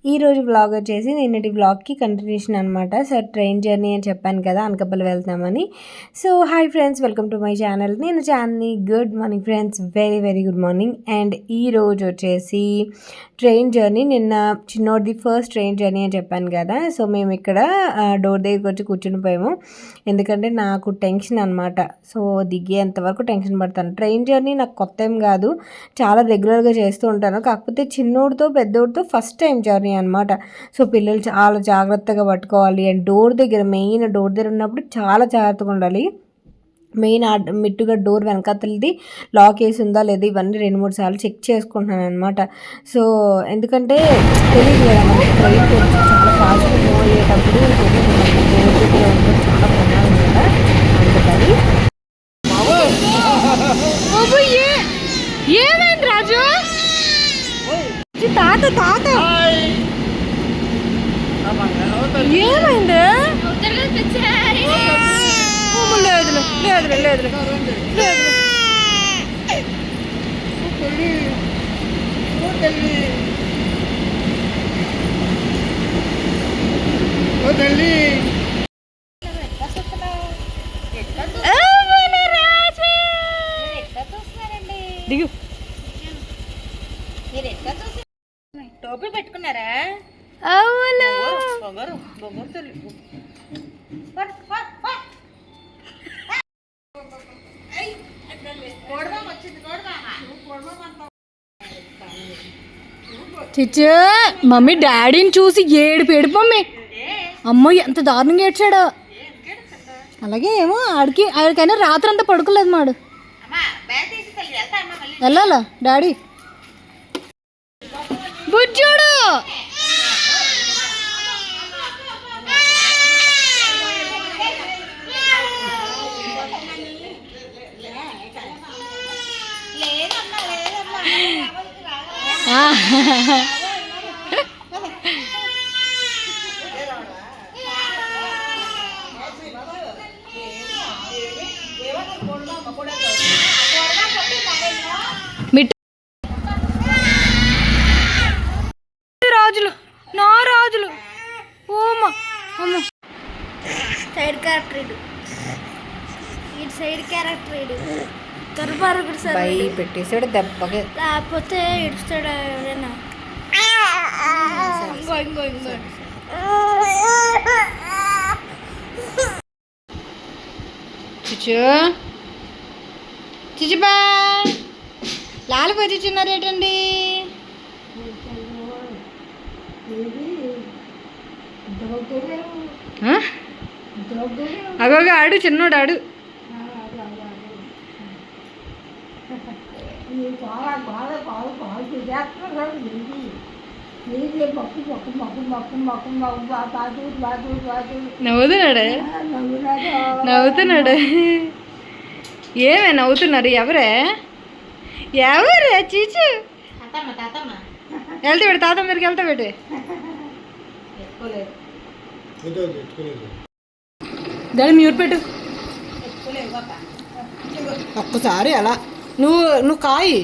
ఈరోజు వ్లాగ్ వచ్చేసి నిన్నటి వ్లాగ్కి కంటిన్యూషన్ అనమాట. సో ట్రైన్ జర్నీ అని చెప్పాను కదా, అనకాపల్లి వెళ్తామని. So hi friends, welcome to my channel. నేను Channi. Good morning friends, very very good morning. And ఈరోజు వచ్చేసి ట్రైన్ జర్నీ, నిన్న చిన్నోడిది ఫస్ట్ ట్రైన్ జర్నీ అని చెప్పాను కదా. సో మేము ఇక్కడ డోర్ దగ్గరికి వచ్చి కూర్చుని పోయాము, ఎందుకంటే నాకు టెన్షన్ అనమాట. సో దిగేంత వరకు టెన్షన్ పడతాను. ట్రైన్ జర్నీ నాకు కొత్త ఏం కాదు, చాలా రెగ్యులర్గా చేస్తూ ఉంటాను. కాకపోతే చిన్నోడితో పెద్దోడితో ఫస్ట్ టైం జర్నీ అనమాట. సో పిల్లలు చాలా జాగ్రత్తగా పట్టుకోవాలి. అండ్ మెయిన్ డోర్ దగ్గర ఉన్నప్పుడు చాలా జాగ్రత్తగా ఉండాలి. మెయిన్ మిట్టుగా డోర్ వెనకాతలది లాక్ వేసి ఉందా లేదా, ఇవన్నీ 2-3 సార్లు చెక్ చేసుకుంటున్నాను అనమాట. సో ఎందుకంటే తెలియదు కదా, మనకి ట్రైన్ చాలా ఫాస్ట్గా మూవ్ అయ్యేటప్పుడు తెలియదు, మనకి డోర్ దగ్గర ఉండడం చాలా ప్రమాదం కదా. అందుకని ఏమైంది రాజు? తాత తాత ఏమైంది? లేదులే లేదులే లేదులే దిగు. టోపీ పెట్టుకున్నారా? అవును. చిచ్చు, మమ్మీ డాడీని చూసి ఏడుపు మమ్మీ. అమ్మో ఎంత దారుణంగా ఏడ్చాడు. అలాగే ఏమో ఆడికైనా రాత్రి అంతా పడుకోలేదు మాడు. వెళ్ళాలా డాడీ? బుజ్జోడు రాజులు నా రాజులు. ఓమా అమ్మ, సైడ్ క్యారెక్టర్ ఇటు సైడ్ క్యారెక్టర్ ఇడు కరుపారు సార్ పెట్టేసాడు దెబ్బగా, లేకపోతే ఇడుస్తాడు ఎవరైనా. చిచ్చు చిచ్చుబా లాలు పొచ్చున్నారు ఏంటండి? అగోగా ఆడు, చిన్నోడు ఆడు. నవ్వుతున్నాడు నవ్వుతున్నాడు. ఏమే నవ్వుతున్నారు? ఎవరే ఎవరే? చీచు వెళ్తే పెడు, తాతమ్మ దగ్గరికి వెళ్తా పెట్టి. దాని మ్యూట్ పెట్టు ఒక్కసారి అలా. నువ్వు కాయి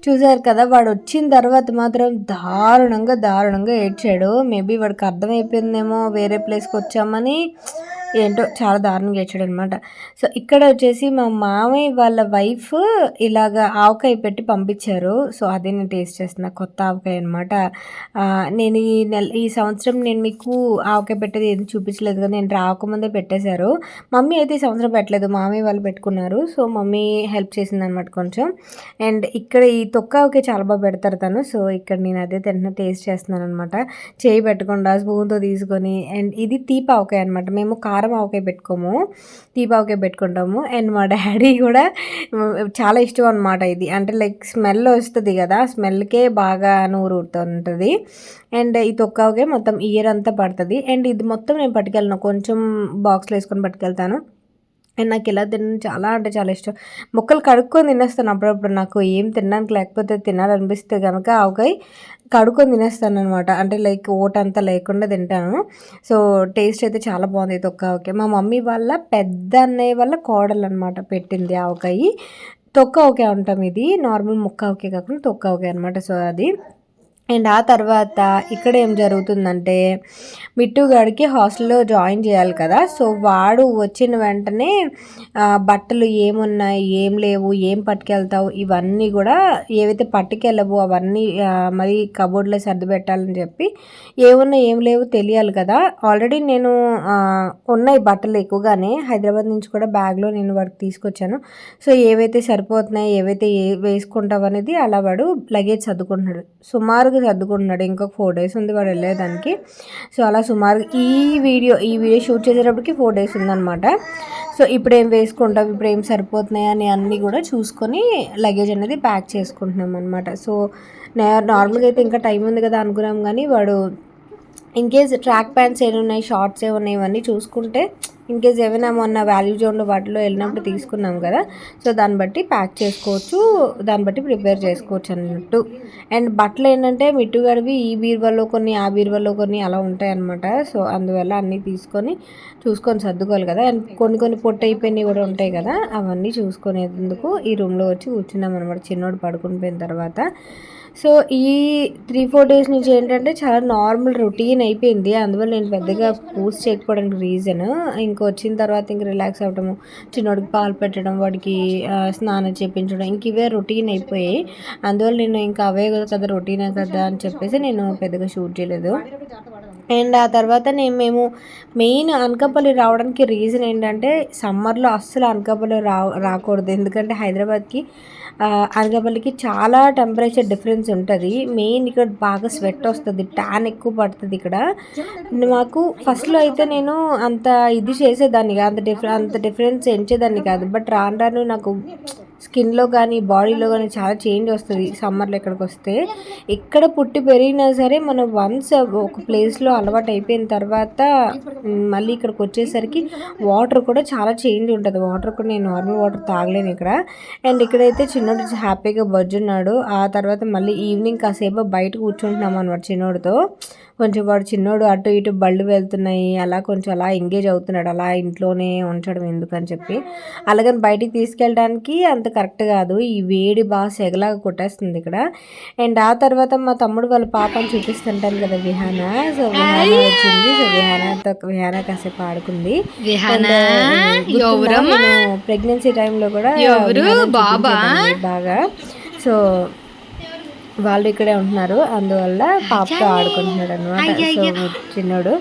చూసారు కదా, వాడు వచ్చిన తర్వాత మాత్రం దారుణంగా ఏడ్చాడు. మేబీ వాడికి అర్థమైపోయిందేమో వేరే ప్లేస్కి వచ్చామని, ఏంటో చాలా దారుణంగా ఏడ్చాడు అనమాట. సో ఇక్కడ వచ్చేసి మా మామయ్య వాళ్ళ వైఫ్ ఇలాగ ఆవకాయ పెట్టి పంపించారు. సో అదే నేను టేస్ట్ చేస్తున్నా, కొత్త ఆవకాయ అనమాట. నేను ఈ సంవత్సరం నేను మీకు ఆవకాయ పెట్టేది ఏది చూపించలేదు కదా, నేను రాకముందే పెట్టేశారు. మమ్మీ అయితే ఈ సంవత్సరం పెట్టలేదు, మామయ్య వాళ్ళు పెట్టుకున్నారు. సో మమ్మీ హెల్ప్ చేసింది అనమాట కొంచెం. అండ్ ఇక్కడ ఈ తొక్క ఆవకాయ చాలా బాగా పెడతారు తను. సో ఇక్కడ నేను అదే తింటున్నా, టేస్ట్ చేస్తున్నాను అనమాట. చేయి పెట్టకుండా స్పూన్తో తీసుకొని. అండ్ ఇది తీపి ఆవకాయ అనమాట. మేము కారం ఆవకాయ పెట్టుకోము, తీపి ఆవకాయ పెట్టుకుంటాము. అండ్ మా డాడీ కూడా చాలా ఇష్టం అనమాట ఇది. అంటే లైక్ స్మెల్ వస్తుంది కదా, స్మెల్కే బాగా నూరు ఊరుతుంటుంది. అండ్ ఈ తొక్క ఆవకాయ మొత్తం ఇయర్ అంతా పడుతుంది. అండ్ ఇది మొత్తం నేను పట్టుకెళ్ళను, కొంచెం బాక్స్లో వేసుకొని పట్టుకెళ్తాను. అండ్ నాకు ఇలా తినడం చాలా అంటే చాలా ఇష్టం. ముక్కలు కడుక్కొని తినేస్తాను అప్పుడప్పుడు. నాకు ఏం తినడానికి లేకపోతే తినాలనిపిస్తే కనుక ఆవకాయ కడుక్కొని తినేస్తాననమాట. అంటే లైక్ ఓటంతా లేకుండా తింటాను. సో, టేస్ట్ అయితే చాలా బాగుంది ఈ తొక్క ఆవకాయ. మా మమ్మీ వాళ్ళ పెద్ద అన్నయ్య వాళ్ళ కోడలనమాట పెట్టింది ఆవకాయ. తొక్క ఆవకాయ అంటాం ఇది. నార్మల్ ముక్క ఆవకాయ కాకుండా తొక్క ఆవకాయ అనమాట. సో, అది. అండ్ ఆ తర్వాత ఇక్కడ ఏం జరుగుతుందంటే మిట్టుగాడికి హాస్టల్లో జాయిన్ చేయాలి కదా. సో వాడు వచ్చిన వెంటనే బట్టలు ఏమున్నాయి, ఏం లేవు, ఏం పట్టుకెళ్తావు, ఇవన్నీ కూడా ఏవైతే పట్టుకెళ్ళవు అవన్నీ మరి కబోర్డ్లో సర్ది పెట్టాలని చెప్పి ఏమున్నాయి ఏం లేవు తెలియాలి కదా. ఆల్రెడీ నేను ఉన్నాయి బట్టలు ఎక్కువగానే హైదరాబాద్ నుంచి కూడా బ్యాగ్లో నేను వాడికి తీసుకొచ్చాను. సో ఏవైతే సరిపోతున్నాయి, ఏవైతే వేసుకుంటావు అనేది అలా వాడు లగేజ్ సర్దుకుంటున్నాడు. సుమారుగా సర్దుకుంటున్నాడు. ఇంకొక 4 days ఉంది వాడు వెళ్ళేదానికి. సో అలా సుమారు ఈ వీడియో షూట్ చేసేటప్పటికి 4 days ఉందన్నమాట. సో ఇప్పుడు ఏం వేసుకుంటాం, ఇప్పుడు ఏం సరిపోతున్నాయి అని అన్నీ కూడా చూసుకొని లగేజ్ అనేది ప్యాక్ చేసుకుంటున్నాం అనమాట. సో నార్మల్గా అయితే ఇంకా టైం ఉంది కదా అనుకున్నాం, కానీ వాడు ఇన్కేస్ ట్రాక్ ప్యాంట్స్ ఏమున్నాయి, షార్ట్స్ ఏమున్నాయి ఇవన్నీ చూసుకుంటే ఇన్కేస్ ఏమైనా మొన్న వాల్యూ జోన్లో వాటిలో వెళ్ళినప్పుడు తీసుకున్నాం కదా. సో దాన్ని బట్టి ప్యాక్ చేసుకోవచ్చు, దాన్ని బట్టి ప్రిపేర్ చేసుకోవచ్చు అన్నట్టు. అండ్ బట్టలు ఏంటంటే మిట్టుగడివి ఈ బీరువాలో కొన్ని, ఆ బీరువాలో కొన్ని అలా ఉంటాయి అన్నమాట. సో అందువల్ల అన్నీ చూసుకొని సర్దుకోవాలి కదా. అండ్ కొన్ని పొట్టు అయిపోయినవి కూడా ఉంటాయి కదా, అవన్నీ చూసుకునేందుకు ఈ రూమ్లో వచ్చి కూర్చున్నాం అనమాట చిన్నోడు పడుకుని పోయిన తర్వాత. సో ఈ 3-4 days నుంచి ఏంటంటే చాలా నార్మల్ రొటీన్ అయిపోయింది. అందువల్ల నేను పెద్దగా పోస్ట్ చేయకపోవడానికి రీజన్ ఇంకా వచ్చిన తర్వాత ఇంక రిలాక్స్ అవ్వడము, చిన్నోడికి పాలు పెట్టడం, వాడికి స్నానం చేయించడం, ఇంక ఇవే రొటీన్ అయిపోయాయి. అందువల్ల నేను ఇంకా అవే కదా రొటీనే కదా అని చెప్పేసి నేను పెద్దగా షూట్ చేయలేదు. అండ్ ఆ తర్వాత మేము మెయిన్ అనకాపల్లి రావడానికి రీజన్ ఏంటంటే సమ్మర్లో అస్సలు అనకాపల్లి రాకూడదు. ఎందుకంటే హైదరాబాద్కి అనకాపల్లికి చాలా టెంపరేచర్ డిఫరెన్స్ ఉంటుంది. మెయిన్ ఇక్కడ బాగా స్వెట్ వస్తుంది, ట్యాన్ ఎక్కువ పడుతుంది ఇక్కడ. మాకు ఫస్ట్లో అయితే నేను అంత ఇది చేసేదాన్ని కాదు, అంత డిఫరెన్స్ ఎంచేదాన్ని కాదు. బట్ రాను నాకు స్కిన్లో కానీ బాడీలో కానీ చాలా చేంజ్ వస్తుంది సమ్మర్లో ఇక్కడికి వస్తే. ఎక్కడ పుట్టి పెరిగినా సరే మనం వన్స్ ఒక ప్లేస్లో అలవాటు అయిపోయిన తర్వాత మళ్ళీ ఇక్కడికి వచ్చేసరికి వాటర్ కూడా చాలా చేంజ్ ఉంటుంది. వాటర్ కూడా నేను నార్మల్ వాటర్ తాగలేను ఇక్కడ. అండ్ ఇక్కడైతే చిన్నోడు హ్యాపీగా బజ్జున్నాడు. ఆ తర్వాత మళ్ళీ ఈవినింగ్ కాసేపు బయట కూర్చుంటున్నాం అనమాట చిన్నోడితో. కొంచెం వాడు చిన్నోడు అటు ఇటు బళ్ళు వెళ్తున్నాయి, అలా కొంచెం అలా ఎంగేజ్ అవుతున్నాడు. అలా ఇంట్లోనే ఉంచడం ఎందుకని చెప్పి అలాగని బయటికి తీసుకెళ్ళడానికి అంత కరెక్ట్ కాదు. ఈ వేడి బాగా సెగలాగా కొట్టేస్తుంది ఇక్కడ. అండ్ ఆ తర్వాత మా తమ్ముడు వాళ్ళ పాపని చూపిస్తుంటాను కదా విహాన. సో విహాన వచ్చింది. సో విహాన కాసేపు ఆడుకుంది. ప్రెగ్నెన్సీ టైంలో కూడా బాగా. సో వాళ్ళు ఇక్కడే ఉంటున్నారు, అందువల్ల పాపతో ఆడుకుంటున్నాడు అనమాట. సో చిన్నోడు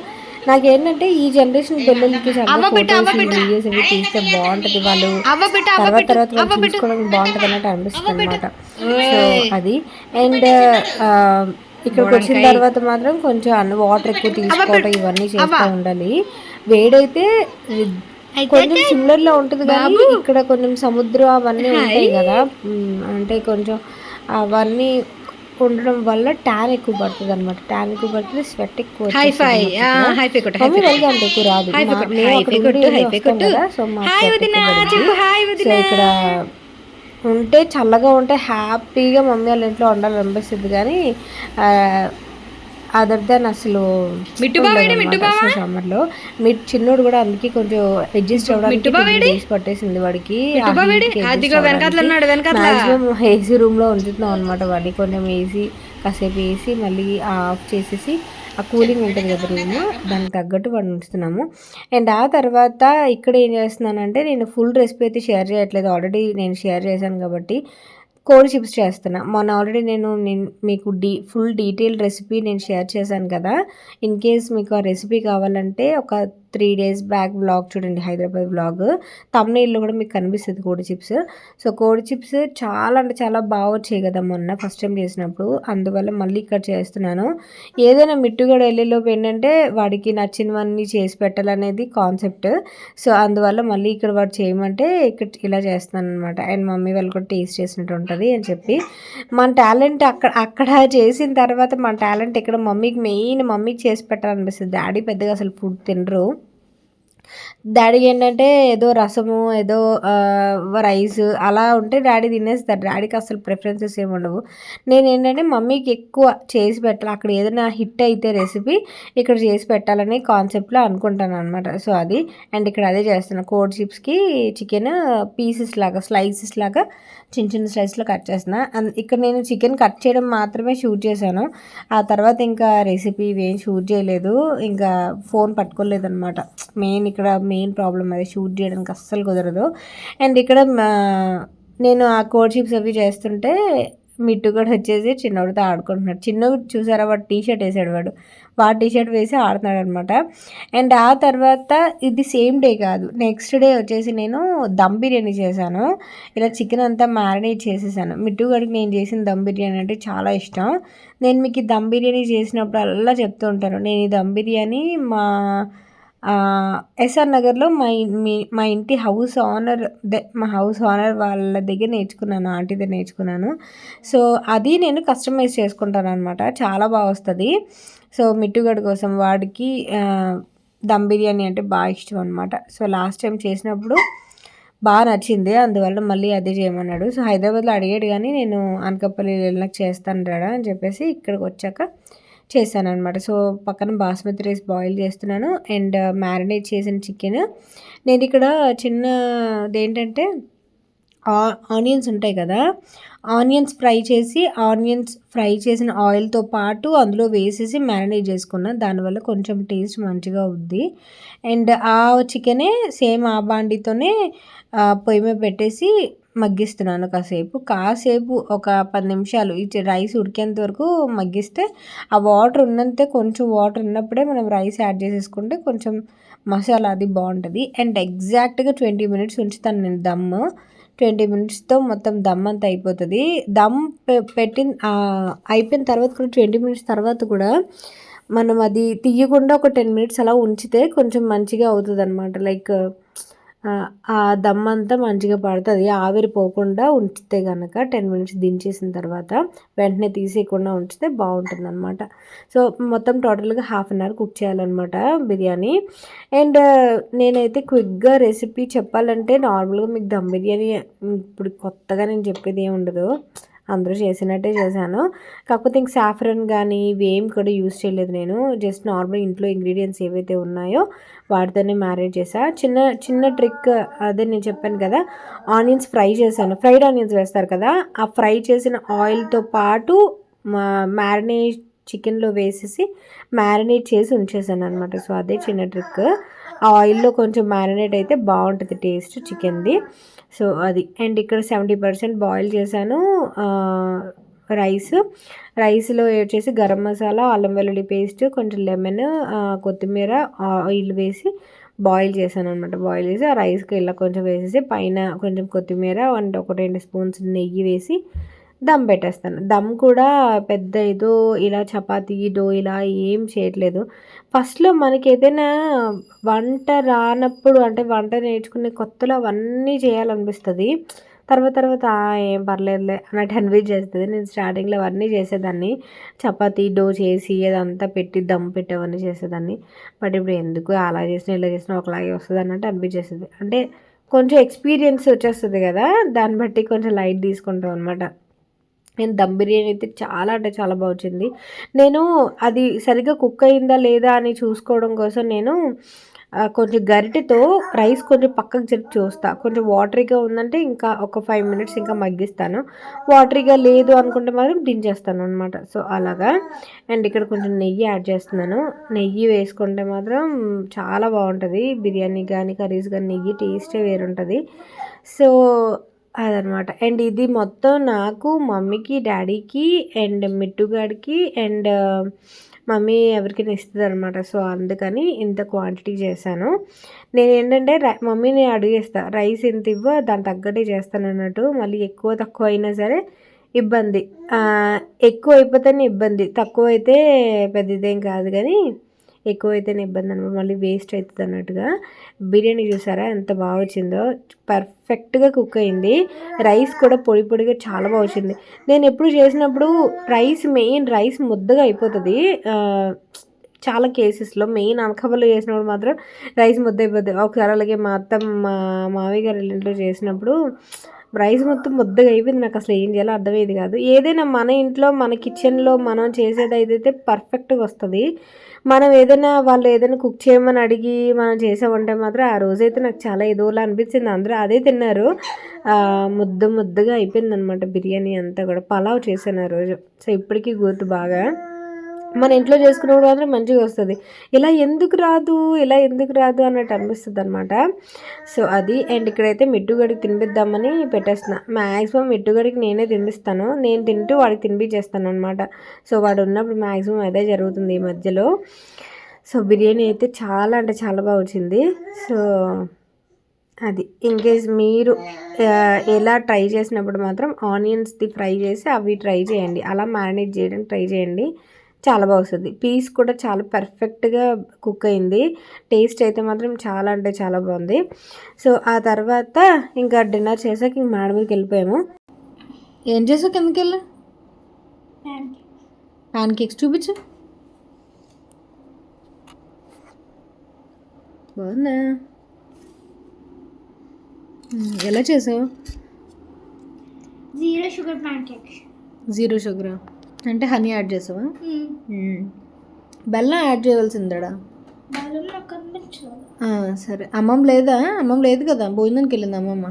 నాకేంటంటే ఈ జనరేషన్ పిల్లలకి ఫొటోస్ వీడియోస్ ఇవి తీస్తే బాగుంటుంది. వాళ్ళు తర్వాత వాళ్ళు చూసుకోవడానికి బాగుంటుంది అన్నట్టు అనిపిస్తుంది అనమాట. సో అది. అండ్ ఇక్కడికి వచ్చిన తర్వాత మాత్రం కొంచెం వాటర్ ఎక్కువ తీసుకోవడం ఇవన్నీ చేస్తూ ఉండాలి. వేడైతే కొంచెం సిమిలర్ లో ఉంటుంది, కానీ ఇక్కడ కొంచెం సముద్రం అవన్నీ ఉంటాయి కదా, అంటే కొంచెం అవన్నీ ఉండడం వల్ల ట్యాన్ ఎక్కువ పడుతుంది అనమాట. ట్యాన్ ఎక్కువ పడుతుంది, స్వెట్ ఎక్కువ అంత ఎక్కువ రాదు. సో ఇక్కడ ఉంటే చల్లగా ఉంటే హ్యాపీగా మమ్మీ వాళ్ళ ఇంట్లో ఉండాలనిపిస్తుంది, కానీ అదర్ దాన్ అసలు సమ్మర్లో చిన్నోడు కూడా అందుకే కొంచెం అడ్జస్ట్ అవ్వడానికి పట్టేసింది వాడికి. మాక్సిమం ఏసీ రూమ్ లో ఉంచుతున్నాం అనమాట వాడిని. కొంచెం ఏసీ కాసేపు వేసి మళ్ళీ ఆఫ్ చేసేసి ఆ కూలింగ్ ఉంటుంది కదా రూమ్, దానికి తగ్గట్టు వాడిని ఉంచుతున్నాము. అండ్ ఆ తర్వాత ఇక్కడ ఏం చేస్తున్నానంటే నేను ఫుల్ రెసిపీ అయితే షేర్ చేయట్లేదు, ఆల్రెడీ నేను షేర్ చేశాను కాబట్టి కోడి చిప్స్ చేస్తున్నా. మొన్న ఆల్రెడీ నేను మీకు ఫుల్ డీటెయిల్ రెసిపీ నేను షేర్ చేశాను కదా. ఇన్ కేస్ మీకు ఆ రెసిపీ కావాలంటే ఒక 3 days బ్యాక్ బ్లాగ్ చూడండి, హైదరాబాద్ బ్లాగ్. తమ్నెయిల్లో కూడా మీకు కనిపిస్తుంది కోడి చిప్స్. సో కోడి చిప్స్ చాలా అంటే చాలా బాగా వచ్చాయి కదా మొన్న ఫస్ట్ టైం చేసినప్పుడు, అందువల్ల మళ్ళీ ఇక్కడ చేస్తున్నాను. ఏదైనా మిట్టుగడ వెళ్ళేలోపు ఏంటంటే వాడికి నచ్చినవన్నీ చేసి పెట్టాలనేది కాన్సెప్ట్. సో అందువల్ల మళ్ళీ ఇక్కడ వాడు చేయమంటే ఇక్కడ ఇలా చేస్తున్నాను అనమాట. అండ్ మమ్మీ వాళ్ళు కూడా టేస్ట్ చేసినట్టు ఉంటుంది అని చెప్పి మన టాలెంట్ అక్కడ చేసిన తర్వాత మన టాలెంట్ ఇక్కడ మమ్మీకి చేసి పెట్టాలనిపిస్తుంది. డాడీ పెద్దగా అసలు ఫుడ్ తినరు. డాడీకి ఏంటంటే ఏదో రసము ఏదో రైస్ అలా ఉంటే డాడీ తినేస్తారు. డాడీకి అసలు ప్రిఫరెన్సెస్ ఏమి ఉండవు. నేను ఏంటంటే మమ్మీకి ఎక్కువ చేసి పెట్టాలి, అక్కడ ఏదైనా హిట్ అయితే రెసిపీ ఇక్కడ చేసి పెట్టాలని కాన్సెప్ట్లో అనుకుంటాను అనమాట. సో అది అండ్ ఇక్కడ అదే చేస్తున్నాను. కోడ్ చిప్స్కి చికెన్ పీసెస్ లాగా స్లైసెస్ లాగా చిన్న చిన్న స్లైస్లో కట్ చేస్తున్నా. ఇక్కడ నేను చికెన్ కట్ చేయడం మాత్రమే షూట్ చేశాను. ఆ తర్వాత ఇంకా రెసిపీ ఇవేం షూట్ చేయలేదు, ఇంకా ఫోన్ పట్టుకోలేదు అనమాట. మెయిన్ ప్రాబ్లం అది, షూట్ చేయడానికి అస్సలు కుదరదు. అండ్ ఇక్కడ నేను ఆ కోడ్ చిప్స్ అవి చేస్తుంటే మిట్టు కూడా వచ్చేసి చిన్నోడితో ఆడుకుంటున్నాడు. చిన్నోడు చూసారా, వాడు టీషర్ట్ వేసాడు, వాడు టీషర్ట్ వేసి ఆడుతున్నాడు అనమాట. అండ్ ఆ తర్వాత ఇది సేమ్ డే కాదు, నెక్స్ట్ డే వచ్చేసి నేను దమ్ బిర్యానీ చేశాను. ఇలా చికెన్ అంతా మ్యారినేట్ చేసేసాను. మిట్టు గడికి నేను చేసిన దమ్ బిర్యానీ అంటే చాలా ఇష్టం. నేను మీకు ఈ దమ్ బిర్యానీ చేసినప్పుడు అలా చెప్తూ ఉంటాను. నేను ఈ దమ్ బిర్యానీ ఎస్ఆర్ నగర్లో మా ఇంటి మా హౌస్ ఓనర్ వాళ్ళ దగ్గర నేర్చుకున్నాను, ఆంటీ దగ్గర నేర్చుకున్నాను. సో అది నేను కస్టమైజ్ చేసుకుంటాను అనమాట, చాలా బాగా వస్తుంది. సో మిట్టుగడి కోసం వాడికి దమ్ బిర్యానీ అంటే బాగా ఇష్టం అనమాట. సో లాస్ట్ టైం చేసినప్పుడు బాగా నచ్చింది, అందువల్ల మళ్ళీ అదే చేయమన్నాడు. సో హైదరాబాద్లో అడిగాడు కానీ నేను అనకాపల్లి వెళ్ళినాక చేస్తాను రాడా అని చెప్పేసి ఇక్కడికి వచ్చాక చేశాను అనమాట. సో పక్కన బాస్మతి రైస్ బాయిల్ చేస్తున్నాను అండ్ మ్యారినేట్ చేసిన చికెన్. నేను ఇక్కడ చిన్నదేంటంటే ఆనియన్స్ ఉంటాయి కదా, ఆనియన్స్ ఫ్రై చేసిన ఆయిల్తో పాటు అందులో వేసేసి మ్యారినేట్ చేసుకున్నాను. దానివల్ల కొంచెం టేస్ట్ మంచిగా అవుద్ది. అండ్ ఆ చికెనే సేమ్ ఆ బాండితోనే పొయ్యి మీద పెట్టేసి మగ్గిస్తున్నాను కాసేపు ఒక 10 నిమిషాలు ఈ రైస్ ఉడికేంత వరకు మగ్గిస్తే, ఆ వాటర్ కొంచెం వాటర్ ఉన్నప్పుడే మనం రైస్ యాడ్ చేసేసుకుంటే కొంచెం మసాలా అది బాగుంటుంది. అండ్ ఎగ్జాక్ట్గా 20 మినిట్స్ ఉంచుతాను నేను దమ్. 20 మినిట్స్తో మొత్తం దమ్ అంతా అయిపోతుంది. దమ్ అయిపోయిన తర్వాత కూడా 20 మినిట్స్ తర్వాత కూడా మనం అది తీయకుండా ఒక 10 మినిట్స్ అలా ఉంచితే కొంచెం మంచిగా అవుతుంది అనమాట. లైక్ ఆ దమ్ అంతా మంచిగా పడుతుంది, ఆవిరి పోకుండా ఉంచితే కనుక 10 మినిట్స్ దించేసిన తర్వాత వెంటనే తీసేయకుండా ఉంచితే బాగుంటుంది అనమాట. సో మొత్తం టోటల్గా 1/2 అన్ అవర్ కుక్ చేయాలన్నమాట బిర్యానీ. అండ్ నేనైతే క్విక్గా రెసిపీ చెప్పాలంటే నార్మల్గా మీకు దమ్ బిర్యానీ ఇప్పుడు కొత్తగా నేను చెప్పేది ఏమి ఉండదు, అందరూ చేసినట్టే చేశాను. కాకపోతే ఇంక సాఫ్రన్ కానీ ఇవేం కూడా యూస్ చేయలేదు నేను, జస్ట్ నార్మల్ ఇంట్లో ఇంగ్రీడియంట్స్ ఏవైతే ఉన్నాయో వాటితోనే మ్యారినేట్ చేసా. చిన్న ట్రిక్ అదే నేను చెప్పాను కదా, ఆనియన్స్ ఫ్రై చేశాను, ఫ్రైడ్ ఆనియన్స్ వేస్తారు కదా, ఆ ఫ్రై చేసిన ఆయిల్తో పాటు మ్యారినేట్ చికెన్లో వేసేసి మ్యారినేట్ చేసి ఉంచేసాను అనమాట. సో అదే చిన్న ట్రిక్, ఆ ఆయిల్లో కొంచెం మ్యారినేట్ అయితే బాగుంటుంది టేస్ట్ చికెన్ది. సో అది. అండ్ ఇక్కడ 70% బాయిల్ చేశాను రైస్లో వచ్చేసి గరం మసాలా, అల్లం వెల్లుల్లి పేస్ట్, కొంచెం లెమన్, కొత్తిమీర, ఆయిల్ వేసి బాయిల్ చేశాను అనమాట. బాయిల్ చేసి ఆ రైస్కి ఇలా కొంచెం వేసేసి పైన కొంచెం కొత్తిమీర అండ్ ఒక 2 స్పూన్స్ నెయ్యి వేసి దమ్ పెట్టేస్తాను. దమ్ కూడా పెద్ద ఏదో ఇలా చపాతీ డో ఇలా ఏం చేయట్లేదు. ఫస్ట్లో మనకి ఏదైనా వంట రానప్పుడు అంటే వంట నేర్చుకునే కొత్తలో అవన్నీ చేయాలనిపిస్తుంది. తర్వాత ఏం పర్లేదులే అన్నట్టు అనిపించేస్తుంది. నేను స్టార్టింగ్లో అవన్నీ చేసేదాన్ని, చపాతీ డో చేసి అదంతా పెట్టి దమ్ పెట్టి అవన్నీ చేసేదాన్ని. బట్ ఇప్పుడు ఎందుకు అలా చేసినా ఇలా చేసినా ఒకలాగే వస్తుంది అన్నట్టు అనిపించేస్తుంది. అంటే కొంచెం ఎక్స్పీరియన్స్ వచ్చేస్తుంది కదా, దాన్ని బట్టి కొంచెం లైట్ తీసుకుంటాం అనమాట. నేను దమ్ బిర్యానీ అయితే చాలా అంటే చాలా బాగా వచ్చింది. నేను అది సరిగ్గా కుక్ అయిందా లేదా అని చూసుకోవడం కోసం నేను కొంచెం గరిటెతో రైస్ కొంచెం పక్కకు జరిపి చూస్తా. కొంచెం వాటరీగా ఉందంటే ఇంకా ఒక 5 మినిట్స్ ఇంకా మగ్గిస్తాను, వాటరీగా లేదు అనుకుంటే మాత్రం దించేస్తాను అనమాట. సో అలాగా. అండ్ ఇక్కడ కొంచెం నెయ్యి యాడ్ చేస్తున్నాను. నెయ్యి వేసుకుంటే మాత్రం చాలా బాగుంటుంది బిర్యానీ కానీ కర్రీస్ కానీ, నెయ్యి టేస్టే వేరుంటుంది. సో అదనమాట. అండ్ ఇది మొత్తం నాకు, మమ్మీకి, డాడీకి అండ్ మిట్టుగాడికి అండ్ మమ్మీ ఎవరికైనా ఇస్తుంది అనమాట. సో అందుకని ఇంత క్వాంటిటీ చేశాను. నేను ఏంటంటే మమ్మీని అడిగేస్తా, రైస్ ఎంత ఇవ్వో దాని తగ్గట్టే చేస్తాను అన్నట్టు. మళ్ళీ ఎక్కువ తక్కువ అయినా సరే ఇబ్బంది, ఎక్కువ అయిపోతేనే ఇబ్బంది, తక్కువ అయితే పెద్ద ఇదేం కాదు కానీ ఎక్కువైతేనే ఇబ్బంది అనమాట, మళ్ళీ వేస్ట్ అవుతుంది అన్నట్టుగా. బిర్యానీ చూసారా ఎంత బాగా వచ్చిందో, పర్ఫెక్ట్గా కుక్ అయింది. రైస్ కూడా పొడిగా చాలా బాగా వచ్చింది. నేను ఎప్పుడు చేసినప్పుడు రైస్ ముద్దగా అయిపోతుంది, చాలా కేసెస్లో మెయిన్ అనకాపల్లి చేసినప్పుడు మాత్రం రైస్ ముద్ద అయిపోద్ది. ఒకసారి అలాగే మా అత్త మా మావయ్య గారి ఇంట్లో చేసినప్పుడు రైస్ మొత్తం ముద్దగా అయిపోయింది. నాకు అసలు ఏం చేయాలో అర్థమయ్యేది కాదు. ఏదైనా మన ఇంట్లో మన కిచెన్లో మనం చేసేది అయితే పర్ఫెక్ట్గా వస్తుంది. మనం ఏదైనా వాళ్ళు ఏదైనా కుక్ చేయమని అడిగి మనం చేసామంటే మాత్రం ఆ రోజైతే నాకు చాలా ఏదోలా అనిపించింది. అందరూ అదే తిన్నారు. ముద్దగా అయిపోయింది అనమాట బిర్యానీ అంతా కూడా. పలావ్ చేశాను ఆ రోజు. సో ఇప్పటికీ గుర్తు బాగా. మన ఇంట్లో చేసుకున్నప్పుడు మాత్రం మంచిగా వస్తుంది. ఇలా ఎందుకు రాదు అన్నట్టు అనిపిస్తుంది అనమాట. సో అది. అండ్ ఇక్కడైతే మిట్టుగడికి తినిపిద్దామని పెట్టేస్తున్నా. మ్యాక్సిమం మిట్టుగడికి నేనే తినిపిస్తాను. నేను తింటూ వాడికి తినిపించేస్తాను అనమాట. సో వాడు ఉన్నప్పుడు మ్యాక్సిమం అదే జరుగుతుంది ఈ మధ్యలో. సో బిర్యానీ అయితే చాలా అంటే చాలా బాగా వచ్చింది. సో అది. ఇన్కేస్ మీరు ఎలా ట్రై చేసినప్పుడు మాత్రం ఆనియన్స్ది ఫ్రై చేసి అవి ట్రై చేయండి. అలా మ్యారినేట్ చేయడానికి ట్రై చేయండి. చాలా బాగా వస్తుంది. పీస్ కూడా చాలా పర్ఫెక్ట్గా కుక్ అయింది. టేస్ట్ అయితే మాత్రం చాలా అంటే చాలా బాగుంది. సో ఆ తర్వాత ఇంకా డిన్నర్ చేసాక ఇంక మేడ మీదకి వెళ్ళిపోయాము. ఏం చేసావు కిందకి వెళ్ళి? ప్యాన్ కేక్స్ చూపించు. బాగుందా? ఎలా చేసావు? 0 షుగర్ ప్యాన్ కేక్. 0 షుగర్ అంటే హనీ యాడ్ చేసావా? బెల్లం యాడ్ చేయవలసిందడా? బెల్లం నాకు కనిపించదు. సరే. అమ్మమ్మ లేదా? అమ్మమ్మ లేదు కదా, భోజనానికి వెళ్ళింది అమ్మమ్మ.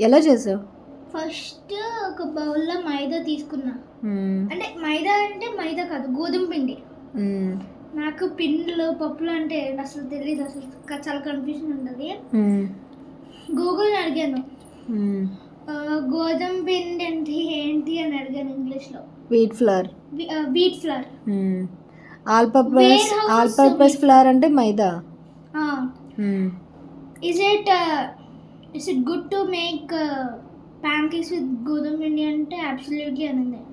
ఎలా చేసావు? ఫస్ట్ ఒక బౌల్లో మైదా తీసుకున్నా. అంటే మైదా కాదు, గోధుమ పిండి. నాకు పిండిలు పప్పులు అంటే అసలు తెలియదు. అసలు చాలా కన్ఫ్యూజన్ ఉంటుంది. గూగుల్ని అడిగాను, గోధుమ పిండి అంటే ఏంటి అని అడిగాను ఇంగ్లీష్లో. Wheat flour. All purpose flour అంటే maida. Is it good to make pancakes with గోధుమ పిండి అంటే అబ్సల్యూట్లీ అనింది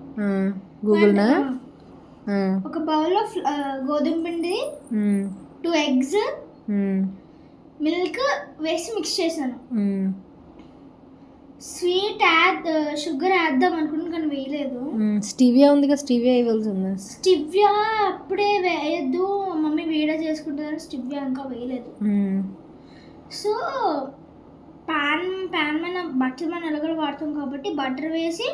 గూగుల్నా. ఒక బౌల్లో గోధుమ పిండి, 2 eggs, మిల్క్ వేసి మిక్స్ చేశాను. స్వీట్ షుగర్ వేద్దాం అనుకున్నాను కానీ వేయలేదు. స్టీవియా ఉంది కదా, స్టీవియా వేయవలసింది. స్టివియా అప్పుడే వేయద్దు, మమ్మీ వేడా చేసుకుంటారు. స్టివియా ఇంకా వేయలేదు. సో ప్యాన్ మీద బటర్ మనం ఎలాగో వాడతాం కాబట్టి బటర్ వేసి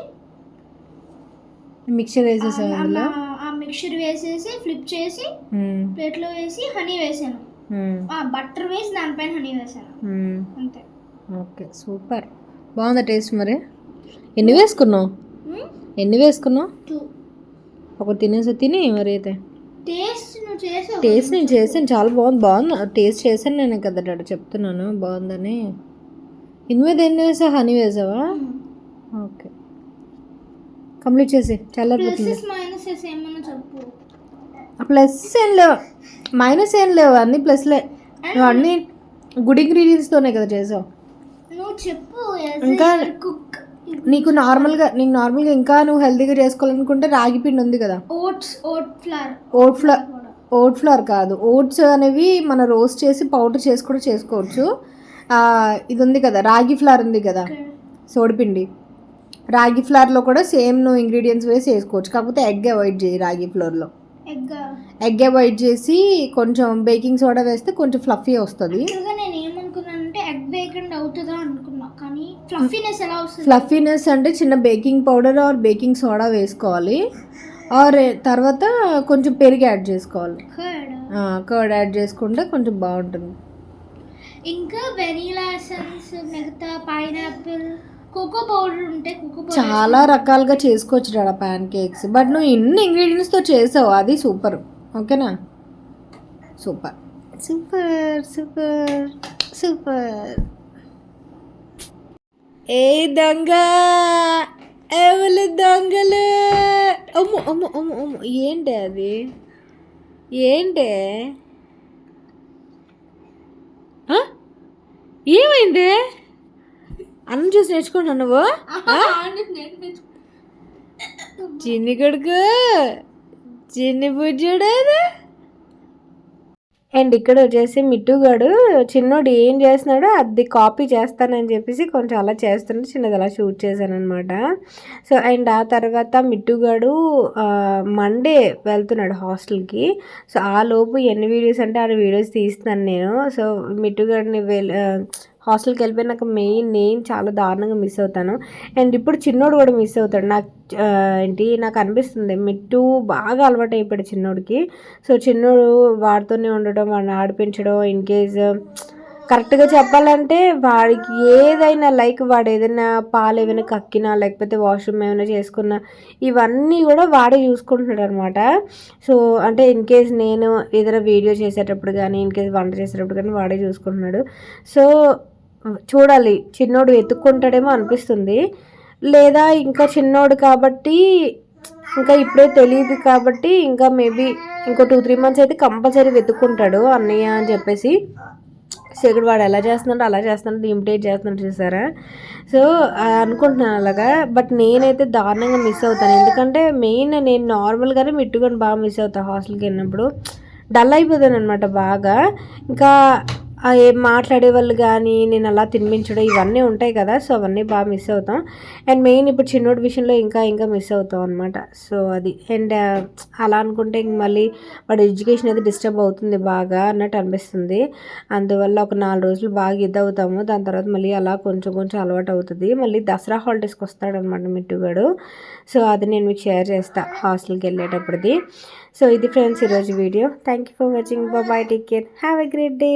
మిక్చర్ వేసేసాను. ఆ మిక్చర్ వేసేసి ఫ్లిప్ చేసి ప్లేట్లో వేసి హనీ వేసాను. బటర్ వేసి దానిపైన హనీ వేసాను. అంతే. Okay, super. బాగుందా టేస్ట్? మరి ఎన్ని వేసుకున్నావు? 2. ఒకటి తిని మరి అయితే. టేస్ట్ నేను చేసాను, చాలా బాగుంది. టేస్ట్ చేశాను నేను కదా డాడీ, చెప్తున్నాను బాగుందని. ఇన్ని మీద ఎన్ని వేసావు? హనీ వేసావా? ఓకే, కంప్లీట్ చేసి చల్లారిపోతుంది. ప్లస్ ఏం లేవు, మైనస్ ఏం లేవు, అన్నీ ప్లస్లే. నువ్వు అన్నీ గుడ్ ఇంగ్రీడియంట్స్తోనే కదా చేసావు. ఇంకా నీకు నార్మల్గా ఇంకా నువ్వు హెల్తీగా చేసుకోవాలనుకుంటే రాగి పిండి ఉంది కదా. ఓట్ ఫ్లవర్ కాదు, ఓట్స్ అనేవి మనం రోస్ట్ చేసి పౌడర్ చేసి కూడా చేసుకోవచ్చు. ఇది ఉంది కదా, రాగి ఫ్లవర్ ఉంది కదా, సోడిపిండి. రాగి ఫ్లవర్లో కూడా సేమ్ నువ్వు ఇంగ్రీడియంట్స్ వేసి వేసుకోవచ్చు. కాకపోతే ఎగ్ అవాయిడ్ చేయి. రాగి ఫ్లవర్లో ఎగ్ అవాయిడ్ చేసి కొంచెం బేకింగ్ సోడా వేస్తే కొంచెం ఫ్లఫీ వస్తుంది. ఫ్లఫీనెస్ అంటే చిన్న baking powder are baking soda వేసుకోవాలి. ఆర్ తర్వాత కొంచెం పెరుగు యాడ్ చేసుకోవాలి. కర్డ్ యాడ్ చేసుకుంటే కొంచెం బాగుంటుంది. ఇంకా వెనీలా ఎసెన్స్, మిగతా పైనాపిల్, కోకో పౌడర్ ఉంటే చాలా రకాలుగా చేసుకోవచ్చు డాడా ప్యాన్ కేక్స్. బట్ నువ్వు ఇన్ని ఇంగ్రీడియంట్స్తో చేసావు, అది సూపర్. ఓకేనా? Super super super super. ఏ దొంగ, ఎవరు దొంగలు? అమ్ము అమ్ము అమ్ము అమ్ము. ఏంటి అది? ఏంటి? ఏమైంది? అన్నం చూసి నేర్చుకుంటున్నావు నువ్వు? చిన్ని కొడుకు, చిన్ని బుజ్జుడు. అండ్ ఇక్కడ వచ్చేసి మిట్టుగాడు చిన్నోడు ఏం చేస్తున్నాడో అది కాపీ చేస్తానని చెప్పేసి కొంచెం అలా చేస్తుంటే చిన్నది అలా షూట్ చేశాను అనమాట. సో అండ్ ఆ తర్వాత మిట్టుగాడు మండే వెళ్తున్నాడు హాస్టల్కి. సో ఆ లోపు ఎన్ని వీడియోస్ అంటే ఆ వీడియోస్ తీస్తున్నాను నేను. సో మిట్టుగాడిని హాస్టల్కి వెళ్ళిపోయినాక నేను చాలా దారుణంగా మిస్ అవుతాను. అండ్ ఇప్పుడు చిన్నోడు కూడా మిస్ అవుతాడు. నాకు అనిపిస్తుంది మిట్టు బాగా అలవాటు అయిపోయాడు చిన్నోడికి. సో చిన్నోడు వాడితోనే ఉండడం, వాడిని ఆడిపించడం, ఇన్ కేస్ కరెక్ట్గా చెప్పాలంటే వాడికి ఏదైనా లైక్ వాడు ఏదైనా పాలు ఏమైనా కక్కినా లేకపోతే వాష్రూమ్ ఏమైనా చేసుకున్నా ఇవన్నీ కూడా వాడే చూసుకుంటున్నాడు అనమాట. సో అంటే ఇన్ కేస్ నేను ఏదైనా వీడియో చేసేటప్పుడు కానీ ఇన్ కేస్ వంట చేసేటప్పుడు కానీ వాడే చూసుకుంటున్నాడు. సో చూడాలి చిన్నోడు వెతుక్కుంటాడేమో అనిపిస్తుంది, లేదా ఇంకా చిన్నోడు కాబట్టి ఇంకా ఇప్పుడే తెలియదు కాబట్టి ఇంకా మేబీ ఇంకో 2-3 మంత్స్ అయితే కంపల్సరీ వెతుక్కుంటాడు అన్నయ్య అని చెప్పేసి. సో ఇక్కడ వాడు ఎలా చేస్తున్నాడు అలా చేస్తున్నాడు, ఇమిటేట్ చేస్తున్నాడు చూసారా. సో అనుకుంటున్నాను అలాగా. బట్ నేనైతే దారుణంగా మిస్ అవుతాను, ఎందుకంటే మెయిన్ నేను నార్మల్గానే మిట్టుకొని బాగా మిస్ అవుతాను. హాస్టల్కి వెళ్ళినప్పుడు డల్ అయిపోతాను అనమాట బాగా. ఇంకా ఏం మాట్లాడే వాళ్ళు కానీ నేను అలా తినిపించడం ఇవన్నీ ఉంటాయి కదా. సో అవన్నీ బాగా మిస్ అవుతాం. అండ్ మెయిన్ ఇప్పుడు చిన్నోడి విషయంలో ఇంకా మిస్ అవుతాం అనమాట. సో అది అండ్ అలా అనుకుంటే ఇంక మళ్ళీ వాడి ఎడ్యుకేషన్ అయితే డిస్టర్బ్ అవుతుంది బాగా అన్నట్టు అనిపిస్తుంది. అందువల్ల ఒక 4 రోజులు బాగా అవుతాము. దాని తర్వాత మళ్ళీ అలా కొంచెం అలవాటు అవుతుంది. మళ్ళీ దసరా హాలిడేస్కి వస్తాడనమాట మిట్టుగాడు. సో అది నేను మీకు షేర్ చేస్తాను హాస్టల్కి వెళ్ళేటప్పటిది. సో ఇది ఫ్రెండ్స్ ఈరోజు video. Thank you for watching. Bye, take care, have a great day.